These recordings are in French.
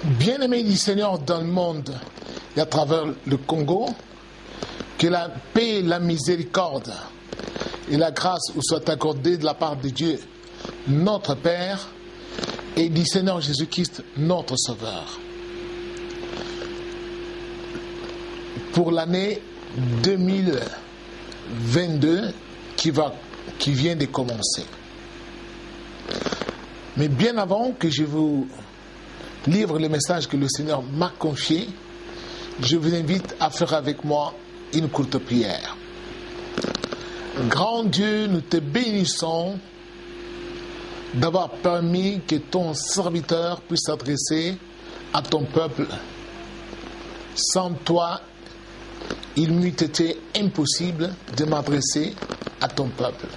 Bien-aimés du Seigneur dans le monde et à travers le Congo, que la paix, la miséricorde et la grâce vous soient accordées de la part de Dieu, notre Père, et du Seigneur Jésus-Christ, notre Sauveur. Pour l'année 2022 qui vient de commencer. Mais bien avant que je vous livre le message que le Seigneur m'a confié, je vous invite à faire avec moi une courte prière. Grand Dieu, nous te bénissons d'avoir permis que ton serviteur puisse s'adresser à ton peuple. Sans toi, il m'eût été impossible de m'adresser à ton peuple.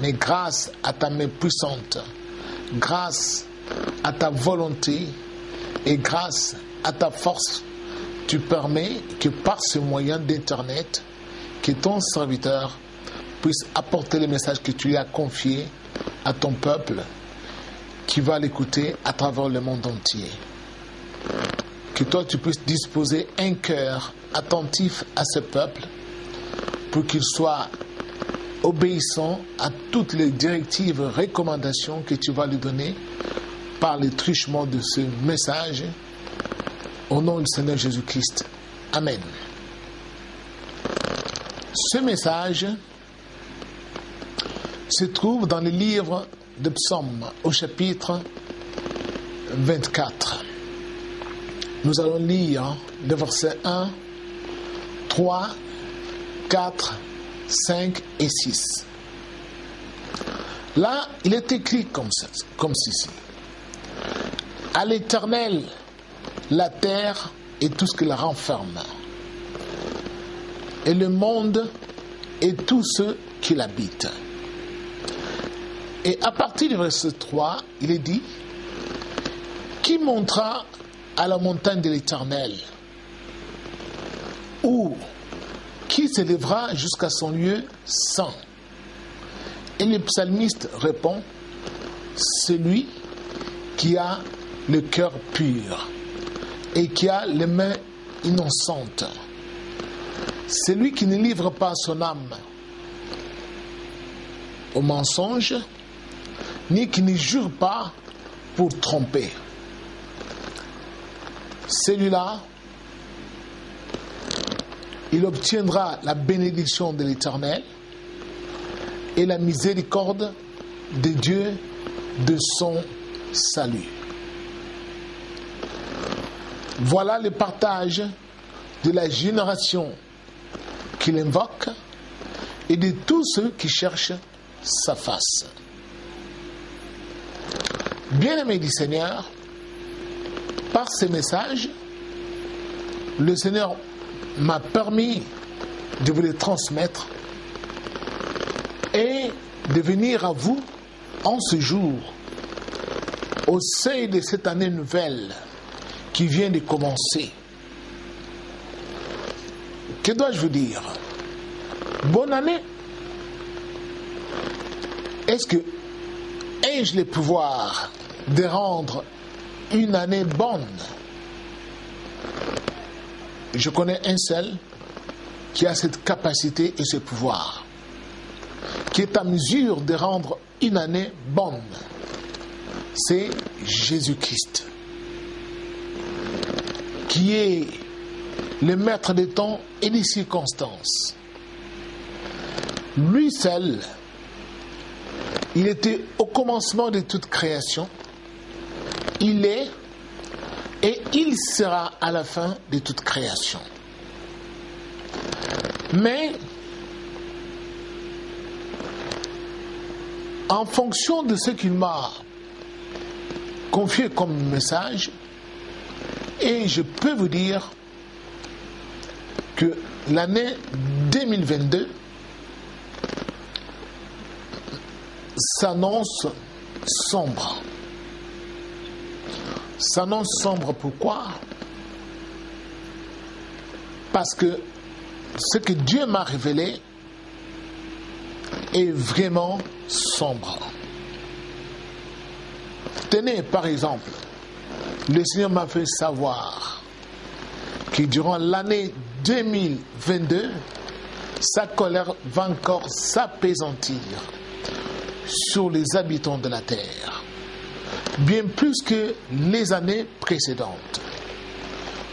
Mais grâce à ta main puissante, grâce à ta volonté et grâce à ta force, tu permets que par ce moyen d'Internet, que ton serviteur puisse apporter le message que tu lui as confié à ton peuple qui va l'écouter à travers le monde entier. Que toi tu puisses disposer un cœur attentif à ce peuple pour qu'il soit obéissant à toutes les directives, recommandations que tu vas lui donner par le truchement de ce message, au nom du Seigneur Jésus-Christ. Amen. Ce message se trouve dans le livre de Psaumes, au chapitre 24. Nous allons lire les versets 1, 3, 4, 5 et 6. Là, il est écrit comme ceci. À l'Éternel, la terre et tout ce qui la renferme, et le monde et tous ceux qui l'habitent. Et à partir du verset 3, il est dit: qui montera à la montagne de l'Éternel, ou qui s'élèvera jusqu'à son lieu saint? Et le psalmiste répond: celui qui a le cœur pur et qui a les mains innocentes, celui qui ne livre pas son âme au mensonge, ni qui ne jure pas pour tromper. Celui-là, il obtiendra la bénédiction de l'Éternel et la miséricorde de Dieu de son salut. Voilà le partage de la génération qu'il invoque et de tous ceux qui cherchent sa face. Bien-aimés du Seigneur, par ces messages, le Seigneur m'a permis de vous les transmettre et de venir à vous en ce jour, au seuil de cette année nouvelle qui vient de commencer. Que dois-je vous dire? Bonne année. Est-ce que ai-je le pouvoir de rendre une année bonne? Je connais un seul qui a cette capacité et ce pouvoir, qui est à mesure de rendre une année bonne. C'est Jésus-Christ, qui est le maître des temps et des circonstances. Lui seul, il était au commencement de toute création, il est et il sera à la fin de toute création. Mais en fonction de ce qu'il m'a confié comme message, et je peux vous dire que l'année 2022 s'annonce sombre. S'annonce sombre pourquoi? Parce que ce que Dieu m'a révélé est vraiment sombre. Tenez par exemple le Seigneur m'a fait savoir que durant l'année 2022, sa colère va encore s'apaisantir sur les habitants de la terre, bien plus que les années précédentes.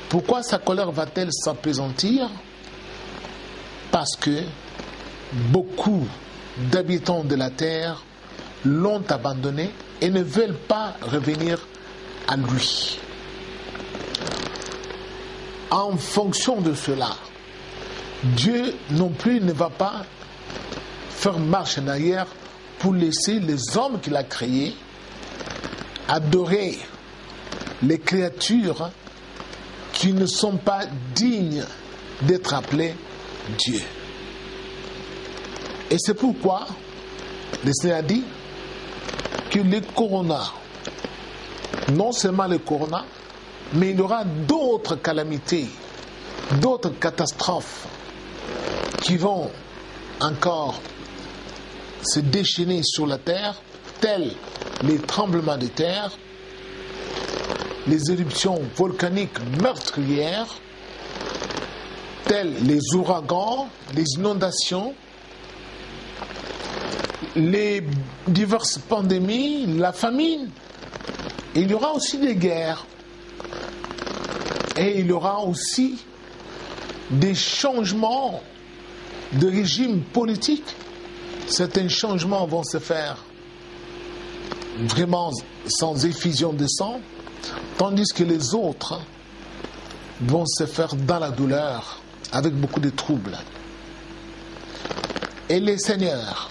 Pourquoi sa colère va-t-elle s'apaisantir? Parce que beaucoup d'habitants de la terre l'ont abandonné et ne veulent pas revenir à lui. En fonction de cela, Dieu non plus ne va pas faire marche en arrière pour laisser les hommes qu'il a créés adorer les créatures qui ne sont pas dignes d'être appelées Dieu. Et c'est pourquoi le Seigneur a dit que le corona, non seulement le corona, mais il y aura d'autres calamités, d'autres catastrophes qui vont encore se déchaîner sur la terre, tels les tremblements de terre, les éruptions volcaniques meurtrières, tels les ouragans, les inondations, les diverses pandémies, la famine. Et il y aura aussi des guerres. Et il y aura aussi des changements de régime politique. Certains changements vont se faire vraiment sans effusion de sang, tandis que les autres vont se faire dans la douleur, avec beaucoup de troubles. Et le Seigneur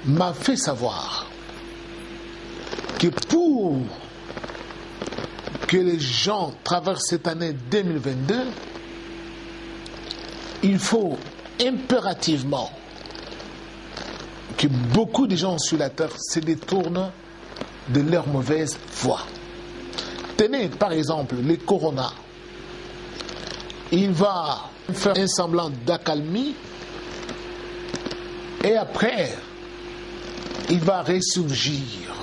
m'a fait savoir que pour que les gens traversent cette année 2022, il faut impérativement que beaucoup de gens sur la terre se détournent de leur mauvaise voie. Tenez par exemple le corona. Il va faire un semblant d'accalmie et après il va ressurgir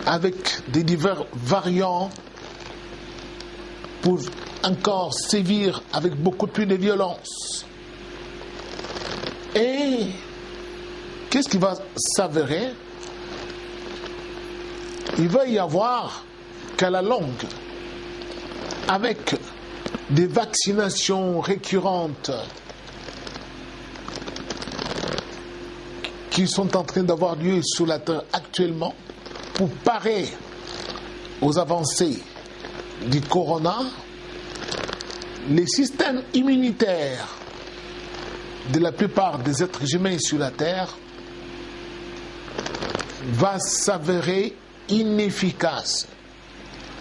avec des divers variants pour encore sévir avec beaucoup plus de violence. Et qu'est-ce qui va s'avérer? Il va y avoir qu'à la longue, avec des vaccinations récurrentes qui sont en train d'avoir lieu sur la terre actuellement pour parer aux avancées du corona, les systèmes immunitaires de la plupart des êtres humains sur la terre va s'avérer inefficace.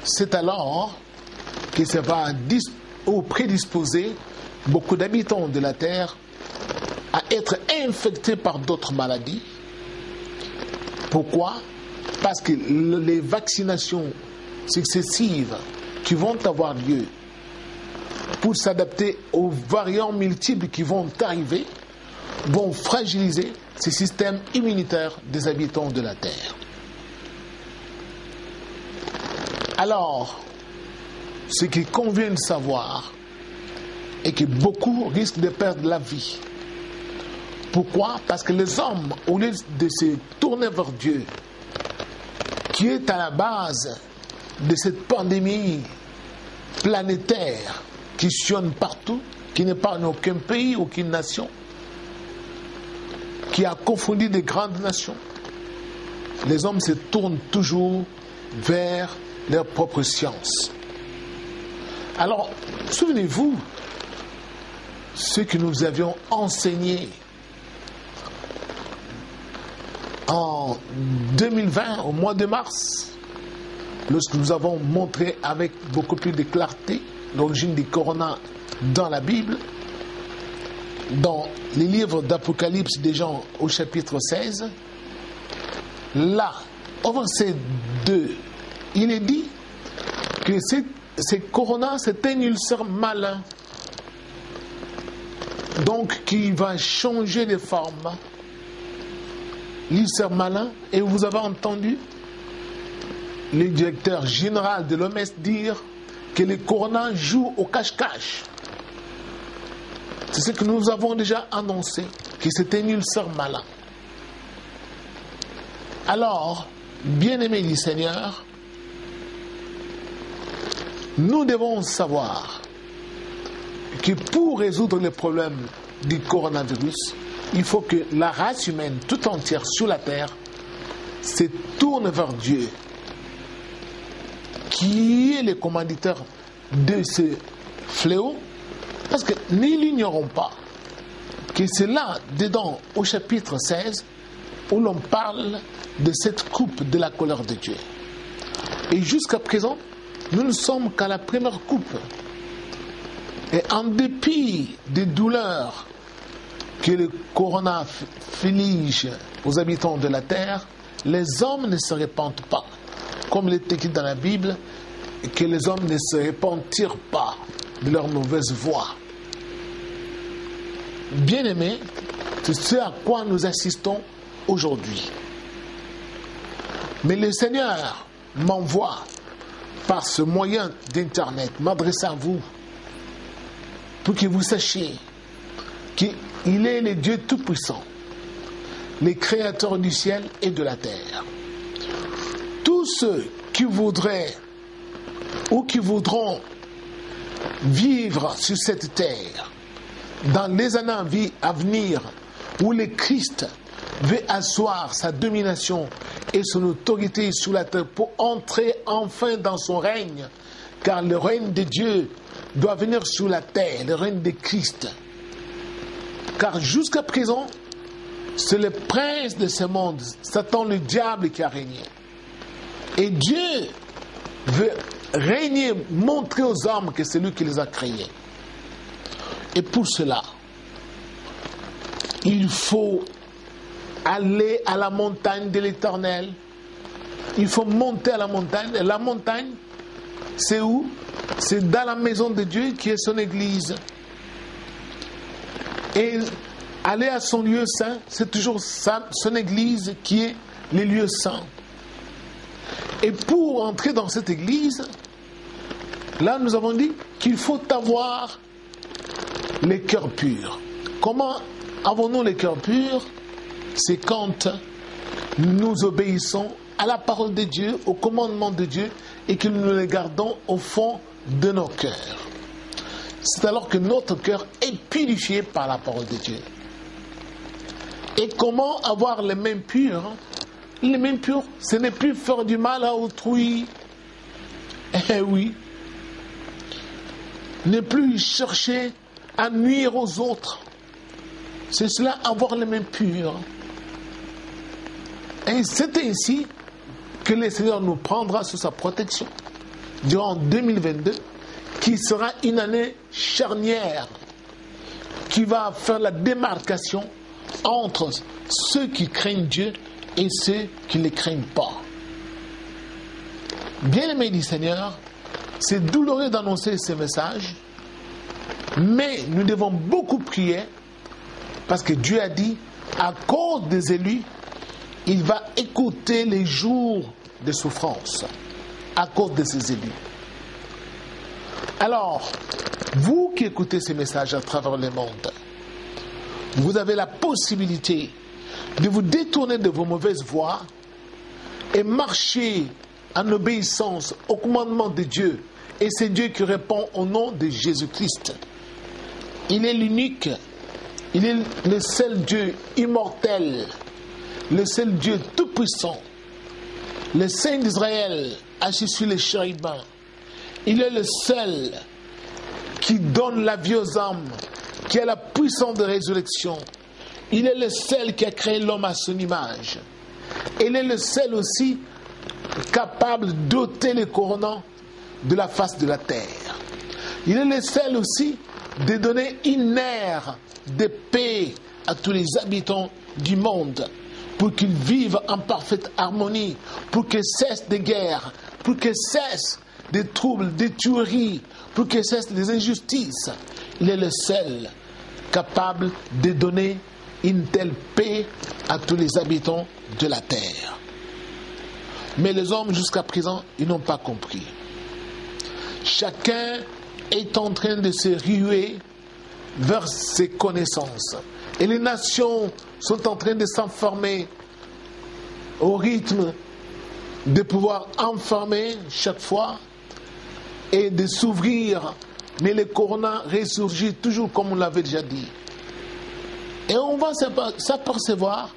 C'est alors que ça va prédisposer beaucoup d'habitants de la terre à être infectés par d'autres maladies. Pourquoi? Parce que les vaccinations successives qui vont avoir lieu pour s'adapter aux variants multiples qui vont arriver vont fragiliser ces systèmes immunitaires des habitants de la Terre. Alors, ce qu'il convient de savoir est que beaucoup risquent de perdre la vie. Pourquoi? Parce que les hommes, au lieu de se tourner vers Dieu, qui est à la base de cette pandémie planétaire qui sillonne partout, qui n'épargne aucun pays, aucune nation, qui a confondu des grandes nations, les hommes se tournent toujours vers leur propre science. Alors, souvenez-vous ce que nous avions enseigné en 2020, au mois de mars, lorsque nous avons montré avec beaucoup plus de clarté l'origine du corona dans la Bible, dans les livres d'Apocalypse des gens au chapitre 16, là, au verset 2, il est dit que ce corona, c'est un ulcère malin, donc qui va changer de forme. L'ulcère malin, et vous avez entendu le directeur général de l'OMS dire que le corona joue au cache-cache. C'est ce que nous avons déjà annoncé, que c'était un ulcère malin. Alors, bien-aimés du Seigneur, nous devons savoir que pour résoudre les problèmes du coronavirus, il faut que la race humaine tout entière sur la terre se tourne vers Dieu, qui est le commanditaire de ce fléau, parce que ne l'ignorons pas que c'est là, dedans, au chapitre 16, où l'on parle de cette coupe de la colère de Dieu. Et jusqu'à présent, nous ne sommes qu'à la première coupe. Et en dépit des douleurs que le corona afflige aux habitants de la terre, les hommes ne se répandent pas. Comme il est écrit dans la Bible, que les hommes ne se repentirent pas de leur mauvaise voie. Bien-aimés, c'est ce à quoi nous assistons aujourd'hui. Mais le Seigneur m'envoie par ce moyen d'Internet, m'adresser à vous, pour que vous sachiez qu'il est le Dieu Tout-Puissant, le Créateur du ciel et de la terre. Tous ceux qui voudraient ou qui voudront vivre sur cette terre dans les années à venir où le Christ veut asseoir sa domination et son autorité sur la terre pour entrer enfin dans son règne, car le règne de Dieu doit venir sur la terre, le règne de Christ. Car jusqu'à présent, c'est le prince de ce monde, Satan le diable, qui a régné. Et Dieu veut régner, montrer aux hommes que c'est lui qui les a créés. Et pour cela, il faut aller à la montagne de l'Éternel. Il faut monter à la montagne. Et la montagne, c'est où? C'est dans la maison de Dieu qui est son église. Et aller à son lieu saint, c'est toujours son église qui est le lieu saint. Et pour entrer dans cette église, là nous avons dit qu'il faut avoir les cœurs purs. Comment avons-nous les cœurs purs? C'est quand nous obéissons à la parole de Dieu, au commandement de Dieu, et que nous les gardons au fond de nos cœurs. C'est alors que notre cœur est purifié par la parole de Dieu. Et comment avoir les mains pures? Les mains pures, ce n'est plus faire du mal à autrui. Eh oui. Ne plus chercher à nuire aux autres. C'est cela, avoir les mains pures. Et c'est ainsi que le Seigneur nous prendra sous sa protection durant 2022, qui sera une année charnière, qui va faire la démarcation entre ceux qui craignent Dieu et ceux qui ne les craignent pas. Bien-aimés du Seigneur, c'est douloureux d'annoncer ces messages, mais nous devons beaucoup prier, parce que Dieu a dit, à cause des élus, il va écouter les jours de souffrance, à cause de ces élus. Alors, vous qui écoutez ces messages à travers le monde, vous avez la possibilité de vous détourner de vos mauvaises voies et marcher en obéissance au commandement de Dieu. Et c'est Dieu qui répond au nom de Jésus-Christ. Il est l'unique, il est le seul Dieu immortel, le seul Dieu tout-puissant, le Saint d'Israël assis sur les chérubins. Il est le seul qui donne la vie aux hommes, qui a la puissance de résurrection. Il est le seul qui a créé l'homme à son image. Il est le seul aussi capable d'ôter les coronants de la face de la terre. Il est le seul aussi de donner une ère de paix à tous les habitants du monde, pour qu'ils vivent en parfaite harmonie, pour que cessent des guerres, pour que cessent des troubles, des tueries, pour que cessent des injustices. Il est le seul capable de donner une telle paix à tous les habitants de la terre. Mais les hommes, jusqu'à présent, ils n'ont pas compris. Chacun est en train de se ruer vers ses connaissances. Et les nations sont en train de s'enfermer au rythme de pouvoir enfermer chaque fois et de s'ouvrir. Mais le corona ressurgit toujours comme on l'avait déjà dit. Et on va s'apercevoir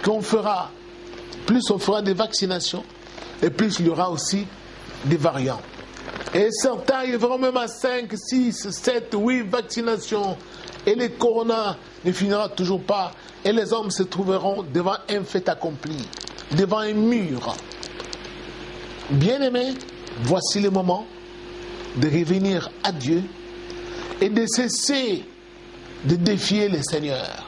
qu'on fera, plus on fera des vaccinations, et plus il y aura aussi des variants. Et certains arriveront même à 5, 6, 7, 8 vaccinations. Et le corona ne finira toujours pas. Et les hommes se trouveront devant un fait accompli, devant un mur. Bien-aimés, voici le moment de revenir à Dieu et de cesser de défier le Seigneur.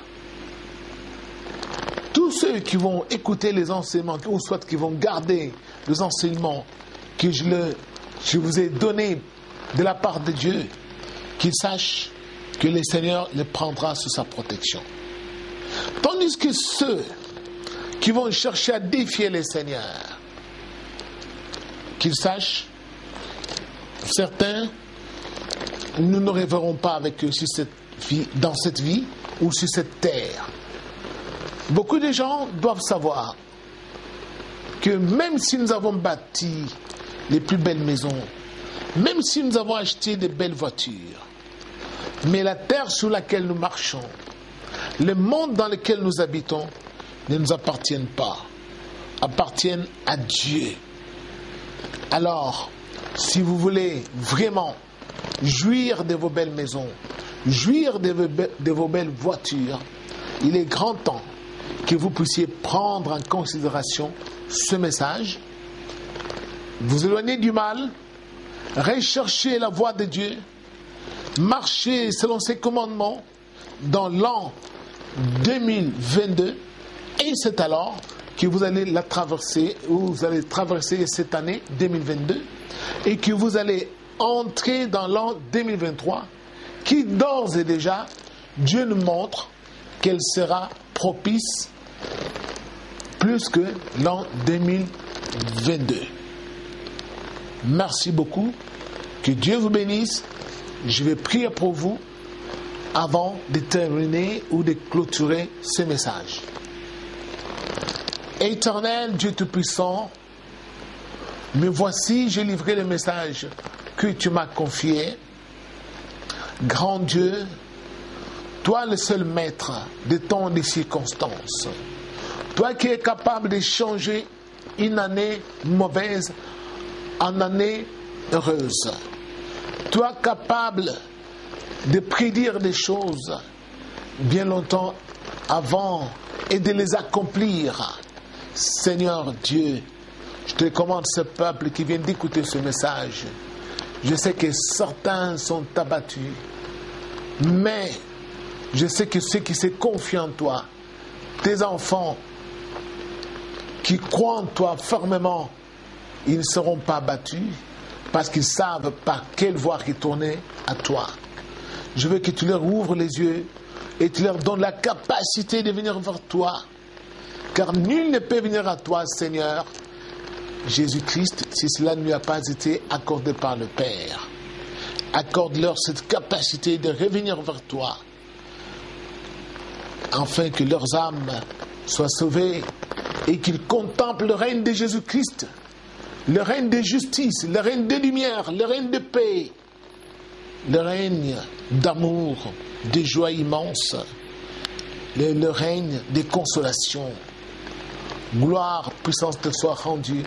Tous ceux qui vont écouter les enseignements, ou soit qui vont garder les enseignements que je vous ai donnés de la part de Dieu, qu'ils sachent que le Seigneur les prendra sous sa protection. Tandis que ceux qui vont chercher à défier le Seigneur, qu'ils sachent, certains, nous ne reverrons pas avec eux dans cette vie ou sur cette terre. Beaucoup de gens doivent savoir que même si nous avons bâti les plus belles maisons, même si nous avons acheté de belles voitures, mais la terre sur laquelle nous marchons, le monde dans lequel nous habitons, ne nous appartiennent pas, appartiennent à Dieu. Alors, si vous voulez vraiment jouir de vos belles maisons, jouir de vos belles voitures, il est grand temps que vous puissiez prendre en considération ce message, vous éloigner du mal, rechercher la voie de Dieu, marcher selon ses commandements dans l'an 2022, et c'est alors que vous allez la traverser, ou vous allez traverser cette année 2022, et que vous allez entrer dans l'an 2023, qui d'ores et déjà, Dieu nous montre qu'elle sera propice plus que l'an 2022. Merci beaucoup. Que Dieu vous bénisse. Je vais prier pour vous avant de terminer ou de clôturer ce message. Éternel Dieu Tout-Puissant, me voici, j'ai livré le message que tu m'as confié. Grand Dieu, toi le seul maître de temps et des circonstances, toi qui es capable de changer une année mauvaise en année heureuse, toi capable de prédire des choses bien longtemps avant et de les accomplir. Seigneur Dieu, je te commande ce peuple qui vient d'écouter ce message. Je sais que certains sont abattus, mais je sais que ceux qui se confient en toi, tes enfants qui croient en toi fermement, ils ne seront pas abattus parce qu'ils savent par quelle voie retourner à toi. Je veux que tu leur ouvres les yeux et tu leur donnes la capacité de venir vers toi. Car nul ne peut venir à toi, Seigneur Jésus-Christ, si cela ne lui a pas été accordé par le Père. Accorde-leur cette capacité de revenir vers toi, afin que leurs âmes soient sauvées et qu'ils contemplent le règne de Jésus-Christ, le règne de justice, le règne de lumière, le règne de paix, le règne d'amour, de joie immense, le règne de consolation. Gloire, puissance te soit rendue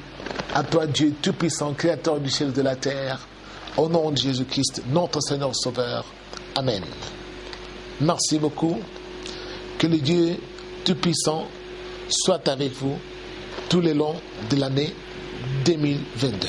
à toi, Dieu Tout-Puissant, Créateur du ciel et de la terre, au nom de Jésus-Christ, notre Seigneur Sauveur. Amen. Merci beaucoup. Que le Dieu Tout-Puissant soit avec vous tout le long de l'année 2022.